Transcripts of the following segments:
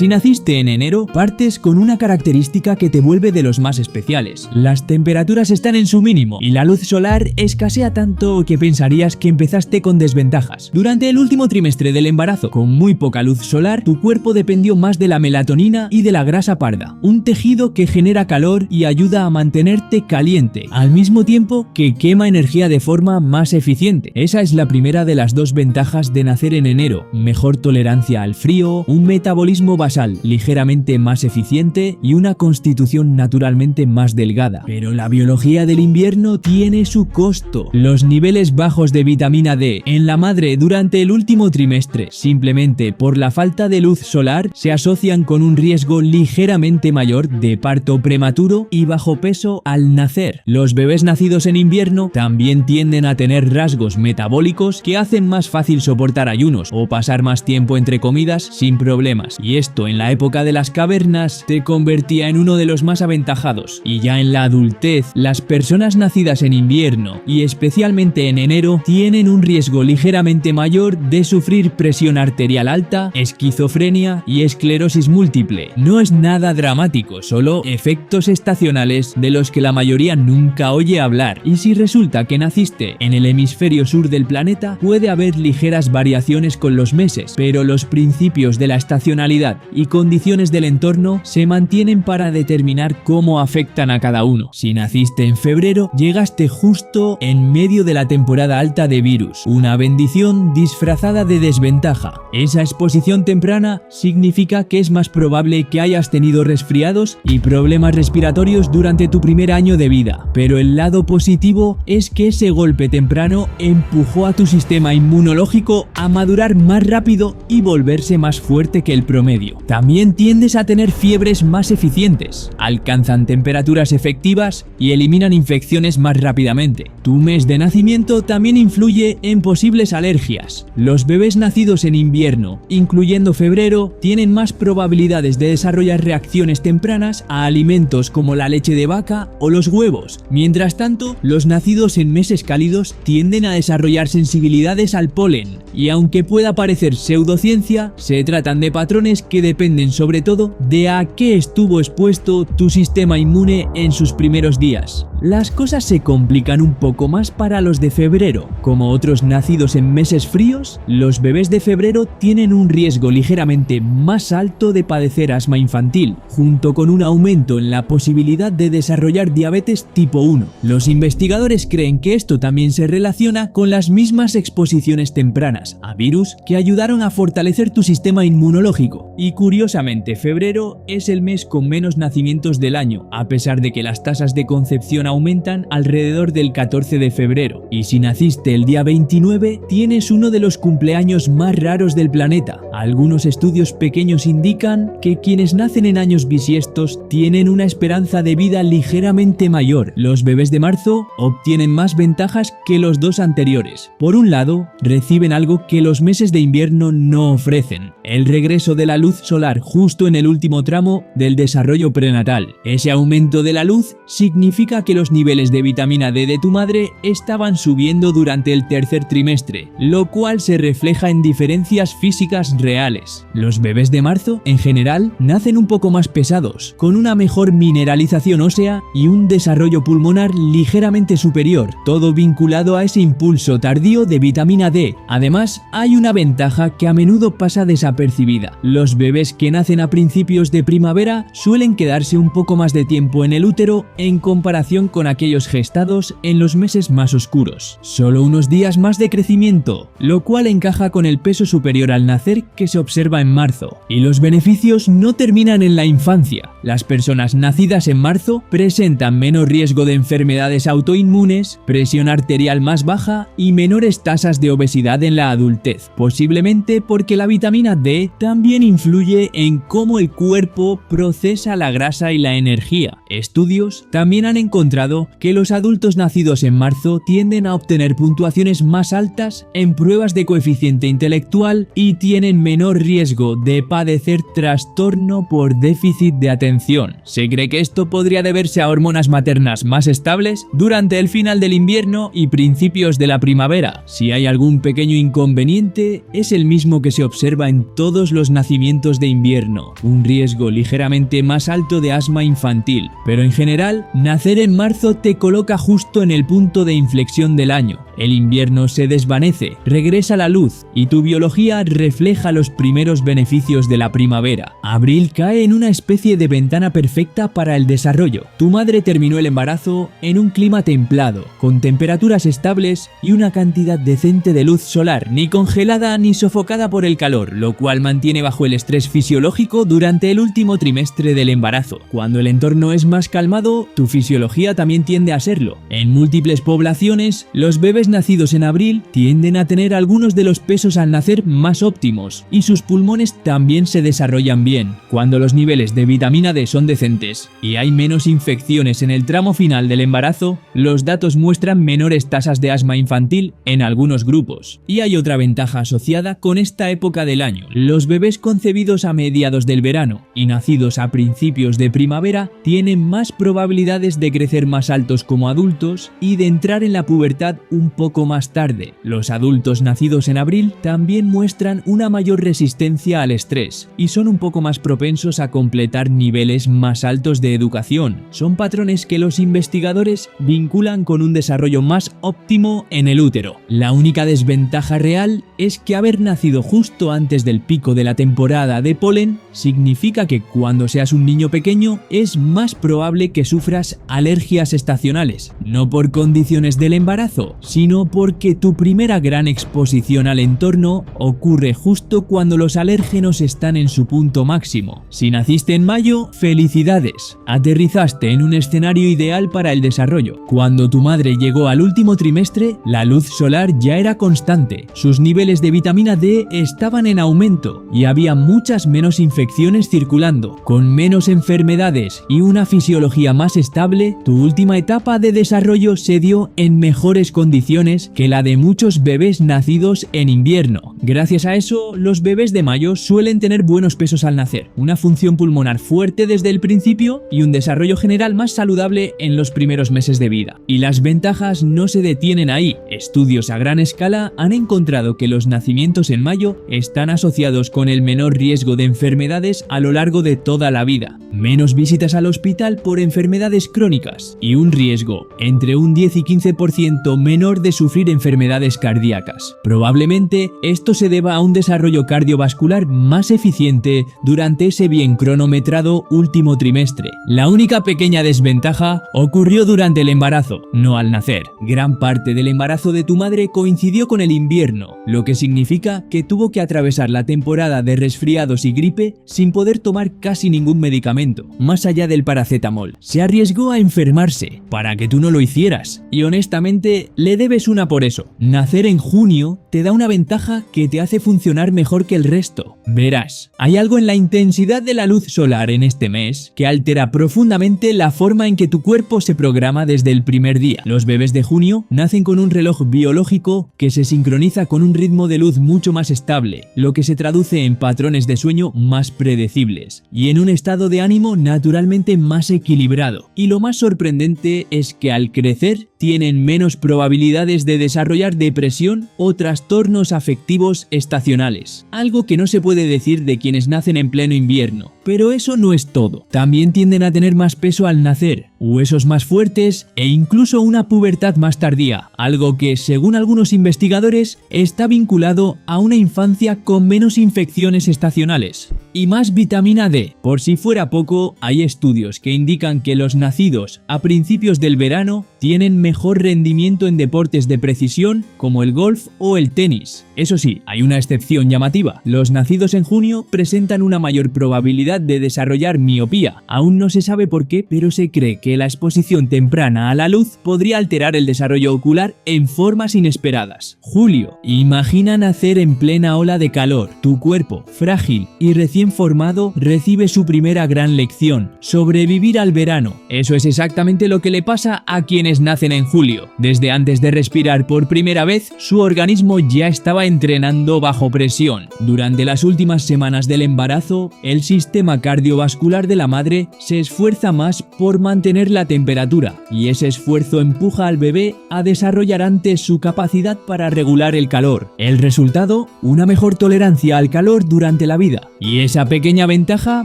Si naciste en enero, partes con una característica que te vuelve de los más especiales. Las temperaturas están en su mínimo y la luz solar escasea tanto que pensarías que empezaste con desventajas. Durante el último trimestre del embarazo, con muy poca luz solar, tu cuerpo dependió más de la melatonina y de la grasa parda, un tejido que genera calor y ayuda a mantenerte caliente, al mismo tiempo que quema energía de forma más eficiente. Esa es la primera de las dos ventajas de nacer en enero: mejor tolerancia al frío, un metabolismo basal ligeramente más eficiente y una constitución naturalmente más delgada. Pero la biología del invierno tiene su costo. Los niveles bajos de vitamina D en la madre durante el último trimestre, simplemente por la falta de luz solar, se asocian con un riesgo ligeramente mayor de parto prematuro y bajo peso al nacer. Los bebés nacidos en invierno también tienden a tener rasgos metabólicos que hacen más fácil soportar ayunos o pasar más tiempo entre comidas sin problemas, y esto en la época de las cavernas te convertía en uno de los más aventajados. Y ya en la adultez, las personas nacidas en invierno y especialmente en enero tienen un riesgo ligeramente mayor de sufrir presión arterial alta, esquizofrenia y esclerosis múltiple. No es nada dramático, solo efectos estacionales de los que la mayoría nunca oye hablar. Y si resulta que naciste en el hemisferio sur del planeta, puede haber ligeras variaciones con los meses, pero los principios de la estacionalidad y condiciones del entorno se mantienen para determinar cómo afectan a cada uno. Si naciste en febrero, llegaste justo en medio de la temporada alta de virus, una bendición disfrazada de desventaja. Esa exposición temprana significa que es más probable que hayas tenido resfriados y problemas respiratorios durante tu primer año de vida, pero el lado positivo es que ese golpe temprano empujó a tu sistema inmunológico a madurar más rápido y volverse más fuerte que el promedio. También tiendes a tener fiebres más eficientes, alcanzan temperaturas efectivas y eliminan infecciones más rápidamente. Tu mes de nacimiento también influye en posibles alergias. Los bebés nacidos en invierno, incluyendo febrero, tienen más probabilidades de desarrollar reacciones tempranas a alimentos como la leche de vaca o los huevos. Mientras tanto, los nacidos en meses cálidos tienden a desarrollar sensibilidades al polen, y aunque pueda parecer pseudociencia, se tratan de patrones que dependen sobre todo de a qué estuvo expuesto tu sistema inmune en sus primeros días. Las cosas se complican un poco más para los de febrero. Como otros nacidos en meses fríos, los bebés de febrero tienen un riesgo ligeramente más alto de padecer asma infantil, junto con un aumento en la posibilidad de desarrollar diabetes tipo 1. Los investigadores creen que esto también se relaciona con las mismas exposiciones tempranas a virus que ayudaron a fortalecer tu sistema inmunológico. Y curiosamente, febrero es el mes con menos nacimientos del año, a pesar de que las tasas de concepción aumentan alrededor del 14 de febrero. Y si naciste el día 29, tienes uno de los cumpleaños más raros del planeta. Algunos estudios pequeños indican que quienes nacen en años bisiestos tienen una esperanza de vida ligeramente mayor. Los bebés de marzo obtienen más ventajas que los dos anteriores. Por un lado, reciben algo que los meses de invierno no ofrecen: el regreso de la luz solar justo en el último tramo del desarrollo prenatal. Ese aumento de la luz significa que los niveles de vitamina D de tu madre estaban subiendo durante el tercer trimestre, lo cual se refleja en diferencias físicas reales. Los bebés de marzo, en general, nacen un poco más pesados, con una mejor mineralización ósea y un desarrollo pulmonar ligeramente superior, todo vinculado a ese impulso tardío de vitamina D. Además, hay una ventaja que a menudo pasa desapercibida: los bebés que nacen a principios de primavera suelen quedarse un poco más de tiempo en el útero en comparación con aquellos gestados en los meses más oscuros. Solo unos días más de crecimiento, lo cual encaja con el peso superior al nacer que se observa en marzo. Y los beneficios no terminan en la infancia. Las personas nacidas en marzo presentan menos riesgo de enfermedades autoinmunes, presión arterial más baja y menores tasas de obesidad en la adultez, posiblemente porque la vitamina D también influye en cómo el cuerpo procesa la grasa y la energía. Estudios también han encontrado que los adultos nacidos en marzo tienden a obtener puntuaciones más altas en pruebas de coeficiente intelectual y tienen menor riesgo de padecer trastorno por déficit de atención. Se cree que esto podría deberse a hormonas maternas más estables durante el final del invierno y principios de la primavera. Si hay algún pequeño inconveniente, es el mismo que se observa en todos los nacimientos de invierno, un riesgo ligeramente más alto de asma infantil, pero en general, nacer en marzo te coloca justo en el punto de inflexión del año. El invierno se desvanece, regresa la luz y tu biología refleja los primeros beneficios de la primavera. Abril cae en una especie de ventana perfecta para el desarrollo. Tu madre terminó el embarazo en un clima templado, con temperaturas estables y una cantidad decente de luz solar, ni congelada ni sofocada por el calor, lo cual mantiene bajo el estrés fisiológico durante el último trimestre del embarazo. Cuando el entorno es más calmado, tu fisiología también tiende a serlo. En múltiples poblaciones, los bebés nacidos en abril tienden a tener algunos de los pesos al nacer más óptimos y sus pulmones también se desarrollan bien. Cuando los niveles de vitamina D son decentes y hay menos infecciones en el tramo final del embarazo, los datos muestran menores tasas de asma infantil en algunos grupos. Y hay otra ventaja asociada con esta época del año. Los bebés concebidos a mediados del verano y nacidos a principios de primavera tienen más probabilidades de crecer más altos como adultos y de entrar en la pubertad un poco más tarde. Los adultos nacidos en abril también muestran una mayor resistencia al estrés y son un poco más propensos a completar niveles más altos de educación. Son patrones que los investigadores vinculan con un desarrollo más óptimo en el útero. La única desventaja real es que haber nacido justo antes del pico de la temporada de polen significa que cuando seas un niño pequeño es más probable que sufras alergias estacionales, no por condiciones del embarazo, sino porque tu primera gran exposición al entorno ocurre justo cuando los alérgenos están en su punto máximo. Si naciste en mayo, felicidades, aterrizaste en un escenario ideal para el desarrollo. Cuando tu madre llegó al último trimestre, la luz solar ya era constante, sus niveles de vitamina D estaban en aumento y había muchas menos infecciones circulando. Con menos enfermedades y una fisiología más estable, tu última etapa de desarrollo se dio en mejores condiciones que la de muchos bebés nacidos en invierno. Gracias a eso, los bebés de mayo suelen tener buenos pesos al nacer, una función pulmonar fuerte desde el principio y un desarrollo general más saludable en los primeros meses de vida. Y las ventajas no se detienen ahí. Estudios a gran escala han encontrado que los nacimientos en mayo están asociados con el menor riesgo de enfermedades a lo largo de toda la vida, menos visitas al hospital por enfermedades crónicas y un riesgo entre un 10 y 15% menor de sufrir enfermedades cardíacas. Probablemente esto se deba a un desarrollo cardiovascular más eficiente durante ese bien cronometrado último trimestre. La única pequeña desventaja ocurrió durante el embarazo, no al nacer. Gran parte del embarazo de tu madre coincidió con el invierno, lo que significa que tuvo que atravesar la temporada de resfriados y gripe sin poder tomar casi ningún medicamento, más allá del paracetamol. Se arriesgó a enfermarse para que tú no lo hicieras y honestamente le debes una por eso. Nacer en junio te da una ventaja que te hace funcionar mejor que el resto. Verás, hay algo en la intensidad de la luz solar en este mes que altera profundamente la forma en que tu cuerpo se programa desde el primer día. Los bebés de junio nacen con un reloj biológico que se sincroniza con un ritmo de luz mucho más estable, lo que se traduce en patrones de sueño más predecibles y en un estado de ánimo naturalmente más equilibrado. Y lo más sorprendente es que al crecer tienen menos probabilidades de desarrollar depresión o trastornos afectivos estacionales, algo que no se puede decir de quienes nacen en pleno invierno. Pero eso no es todo. También tienden a tener más peso al nacer, huesos más fuertes e incluso una pubertad más tardía, algo que, según algunos investigadores, está vinculado a una infancia con menos infecciones estacionales y más vitamina D. Por si fuera poco, hay estudios que indican que los nacidos a principios del verano tienen mejor rendimiento en deportes de precisión como el golf o el tenis. Eso sí, hay una excepción llamativa. Los nacidos en junio presentan una mayor probabilidad de desarrollar miopía. Aún no se sabe por qué, pero se cree que la exposición temprana a la luz podría alterar el desarrollo ocular en formas inesperadas. Julio. Imagina nacer en plena ola de calor. Tu cuerpo, frágil y recién formado, recibe su primera gran lección: sobrevivir al verano. Eso es exactamente lo que le pasa a quienes quienes nacen en julio. Desde antes de respirar por primera vez, su organismo ya estaba entrenando bajo presión. Durante las últimas semanas del embarazo, el sistema cardiovascular de la madre se esfuerza más por mantener la temperatura, y ese esfuerzo empuja al bebé a desarrollar antes su capacidad para regular el calor. El resultado, una mejor tolerancia al calor durante la vida. Y esa pequeña ventaja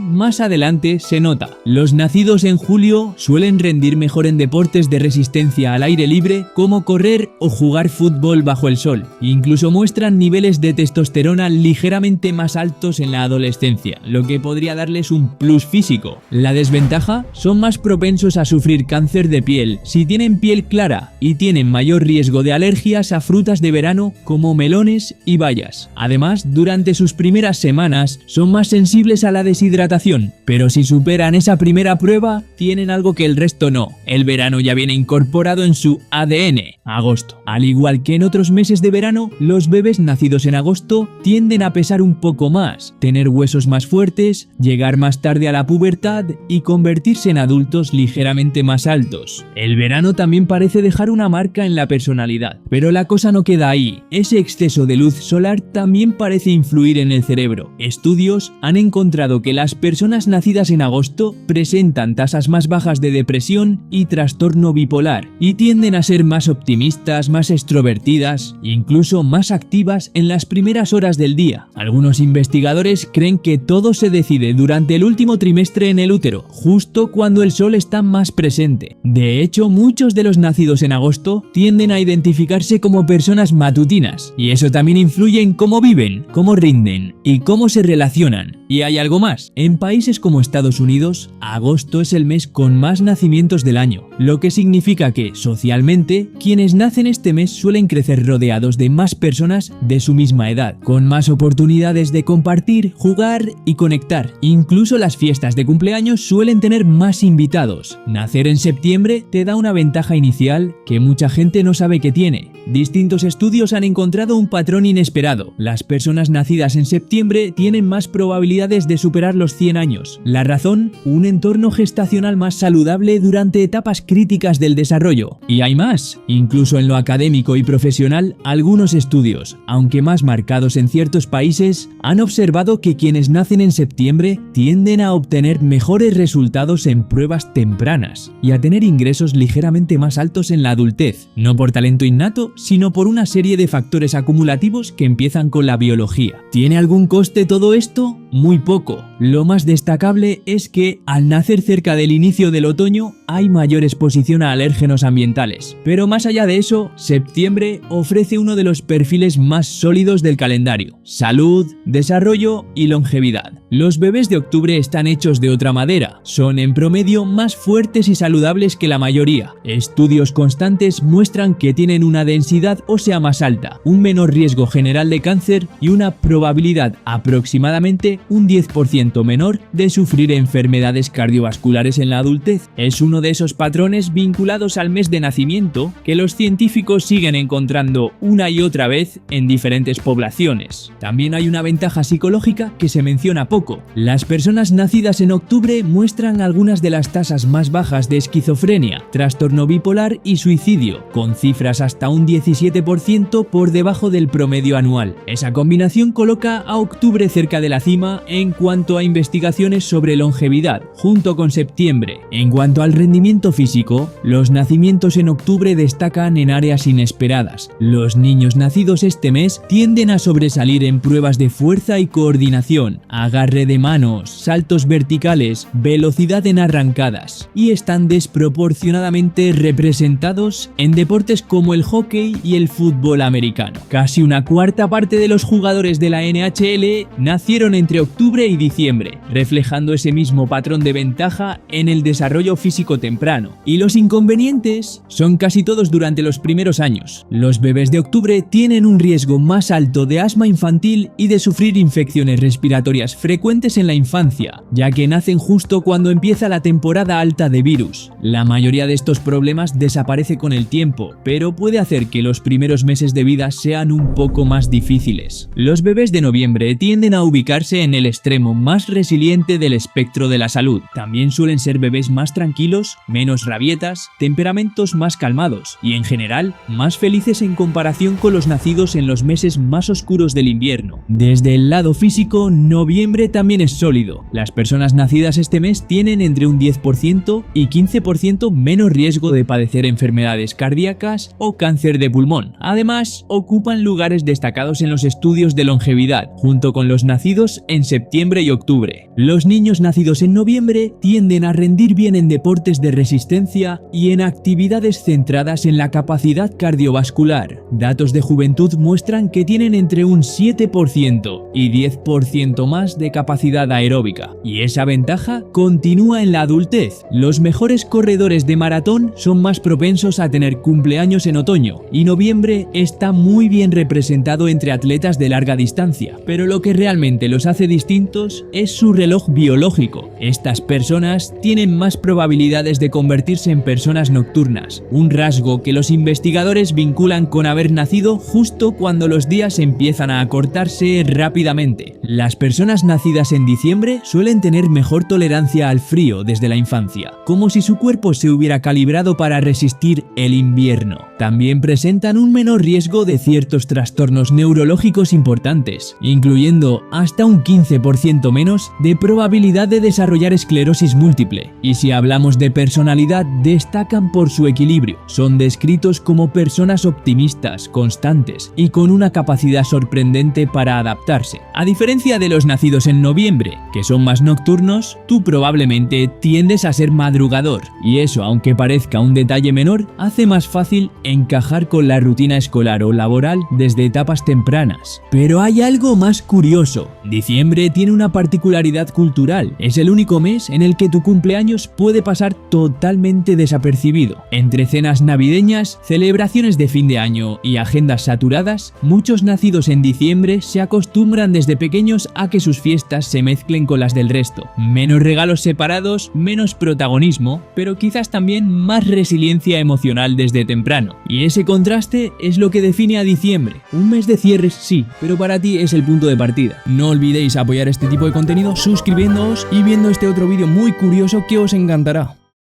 más adelante se nota. Los nacidos en julio suelen rendir mejor en deportes de resistencia al aire libre como correr o jugar fútbol bajo el sol. Incluso muestran niveles de testosterona ligeramente más altos en la adolescencia, lo que podría darles un plus físico. La desventaja, son más propensos a sufrir cáncer de piel si tienen piel clara y tienen mayor riesgo de alergias a frutas de verano como melones y bayas. Además, durante sus primeras semanas son más sensibles a la deshidratación, pero si superan esa primera prueba, tienen algo que el resto no. El verano ya viene incorporado en su ADN, agosto. Al igual que en otros meses de verano, los bebés nacidos en agosto tienden a pesar un poco más, tener huesos más fuertes, llegar más tarde a la pubertad y convertirse en adultos ligeramente más altos. El verano también parece dejar una marca en la personalidad, pero la cosa no queda ahí. Ese exceso de luz solar también parece influir en el cerebro. Estudios han encontrado que las personas nacidas en agosto presentan tasas más bajas de depresión y trastorno bipolar, y tienden a ser más optimistas, más extrovertidas, incluso más activas en las primeras horas del día. Algunos investigadores creen que todo se decide durante el último trimestre en el útero, justo cuando el sol está más presente. De hecho, muchos de los nacidos en agosto tienden a identificarse como personas matutinas, y eso también influye en cómo viven, cómo rinden y cómo se relacionan. Y hay algo más. En países como Estados Unidos, agosto es el mes con más nacimientos del año, lo que significa que, socialmente, quienes nacen este mes suelen crecer rodeados de más personas de su misma edad, con más oportunidades de compartir, jugar y conectar. Incluso las fiestas de cumpleaños suelen tener más invitados. Nacer en septiembre te da una ventaja inicial que mucha gente no sabe que tiene. Distintos estudios han encontrado un patrón inesperado. Las personas nacidas en septiembre tienen más probabilidades de superar los 100 años. La razón, un entorno gestacional más saludable durante etapas críticas del desarrollo. Y hay más. Incluso en lo académico y profesional, algunos estudios, aunque más marcados en ciertos países, han observado que quienes nacen en septiembre tienden a obtener mejores resultados en pruebas tempranas y a tener ingresos ligeramente más altos en la adultez, no por talento innato, sino por una serie de factores acumulativos que empiezan con la biología. ¿Tiene algún coste todo esto? Muy poco. Lo más destacable es que, al nacer cerca del inicio del otoño, hay mayor exposición a alérgenos ambientales. Pero más allá de eso, septiembre ofrece uno de los perfiles más sólidos del calendario: salud, desarrollo y longevidad. Los bebés de octubre están hechos de otra madera, son en promedio más fuertes y saludables que la mayoría. Estudios constantes muestran que tienen una densidad ósea más alta, un menor riesgo general de cáncer y una probabilidad aproximadamente un 10% menor de sufrir enfermedades cardiovasculares en la adultez. Es uno de esos patrones vinculados al mes de nacimiento que los científicos siguen encontrando una y otra vez en diferentes poblaciones. También hay una ventaja psicológica que se menciona poco. Las personas nacidas en octubre muestran algunas de las tasas más bajas de esquizofrenia, trastorno bipolar y suicidio, con cifras hasta un 17% por debajo del promedio anual. Esa combinación coloca a octubre cerca de la cima en cuanto a investigaciones sobre longevidad, junto con septiembre. En cuanto al rendimiento físico, los nacimientos en octubre destacan en áreas inesperadas. Los niños nacidos este mes tienden a sobresalir en pruebas de fuerza y coordinación, agarre de manos, saltos verticales, velocidad en arrancadas, y están desproporcionadamente representados en deportes como el hockey y el fútbol americano. Casi una cuarta parte de los jugadores de la NHL nacieron entre octubre y diciembre, reflejando ese mismo patrón de ventaja en el desarrollo físico temprano. Y los inconvenientes son casi todos durante los primeros años. Los bebés de octubre tienen un riesgo más alto de asma infantil y de sufrir infecciones respiratorias frecuentes en la infancia, ya que nacen justo cuando empieza la temporada alta de virus. La mayoría de estos problemas desaparece con el tiempo, pero puede hacer que los primeros meses de vida sean un poco más difíciles. Los bebés de noviembre tienden a ubicarse en el extremo más resiliente del espectro de la salud. También suelen ser bebés más tranquilos, menos rabietas, temperamentos más calmados y en general más felices en comparación con los nacidos en los meses más oscuros del invierno. Desde el lado físico, noviembre también es sólido. Las personas nacidas este mes tienen entre un 10% y 15% menos riesgo de padecer enfermedades cardíacas o cáncer de pulmón. Además, ocupan lugares destacados en los estudios de longevidad, junto con los nacidos en septiembre y octubre. Los niños nacidos en noviembre tienden a rendir bien en deportes de resistencia y en actividades centradas en la capacidad cardiovascular. Datos de juventud muestran que tienen entre un 7% y 10% más de capacidad aeróbica, y esa ventaja continúa en la adultez. Los mejores corredores de maratón son más propensos a tener cumpleaños en otoño, y noviembre está muy bien representado entre atletas de larga distancia, pero lo que realmente los hace distintos es su reloj biológico. Estas personas tienen más probabilidades de convertirse en personas nocturnas, un rasgo que los investigadores vinculan con haber nacido justo cuando los días empiezan a acortarse rápidamente. Las personas nacidas en diciembre suelen tener mejor tolerancia al frío desde la infancia, como si su cuerpo se hubiera calibrado para resistir el invierno. También presentan un menor riesgo de ciertos trastornos neurológicos importantes, incluyendo hasta un 15% menos de probabilidad de desarrollar esclerosis múltiple. Y si hablamos de personalidad, destacan por su equilibrio. Son descritos como personas optimistas, constantes y con una capacidad sorprendente para adaptarse. A diferencia de los nacidos en noviembre, que son más nocturnos, tú probablemente tiendes a ser madrugador, y eso, aunque parezca un detalle menor, hace más fácil encajar con la rutina escolar o laboral desde etapas tempranas. Pero hay algo más curioso. Diciembre tiene una particularidad cultural. Es el único mes en el que tu cumpleaños puede pasar totalmente desapercibido. Entre cenas navideñas, celebraciones de fin de año y agendas saturadas, muchos nacidos en diciembre se acostumbran desde pequeños a que sus fiestas se mezclen con las del resto. Menos regalos separados, menos protagonismo, pero quizás también más resiliencia emocional desde temprano. Y ese contraste es lo que define a diciembre. Un mes de cierres, sí, pero para ti es el punto de partida. No olvidéis apoyar este tipo de contenido suscribiéndoos y viendo este otro vídeo muy curioso que os encantará.